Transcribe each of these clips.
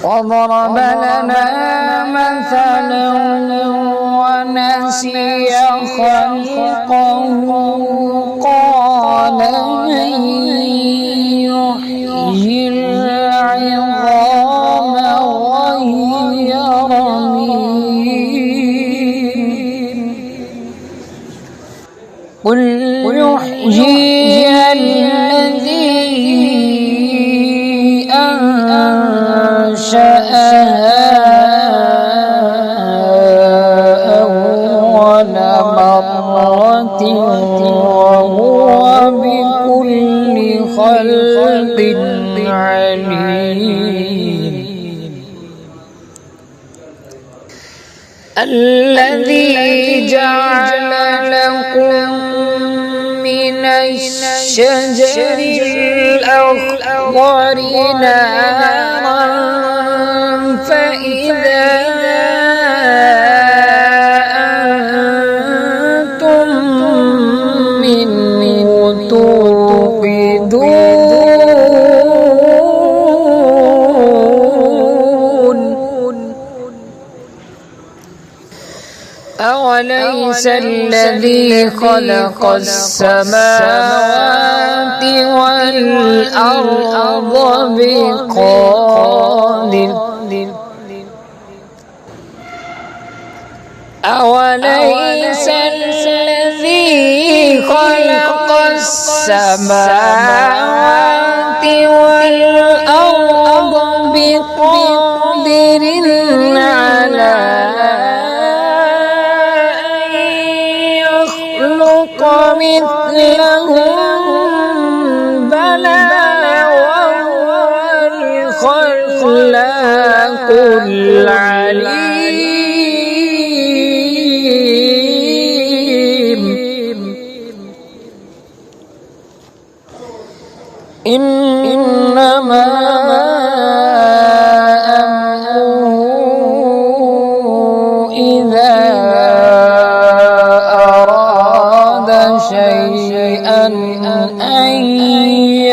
وضرب لنا مثلا ونسي خلقه قال من يحيي العظام وهي رميم قل يحييها الذي أنشأها أول مرة وهو بكل خلق عليم الذي جعل لكم من الشجر الأخضر نارا فإذا أنتم منه توقدون أوليس الذي خلق السماوات والأرض بقادر أوليس الذي خلق السماوات والأرض بقادر على مثلهم بلى وهو الخلاق العليم إنما أمره إذا شيئا أن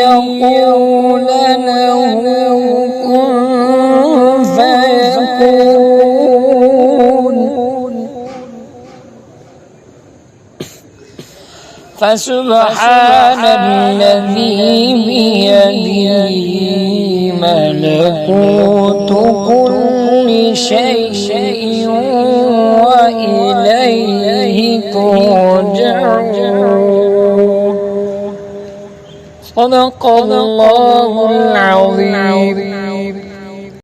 يقول له كن فيكون فسبحان الذي بيده ملكوت كل شيء وإليه ترجعون صدق الله العظيم.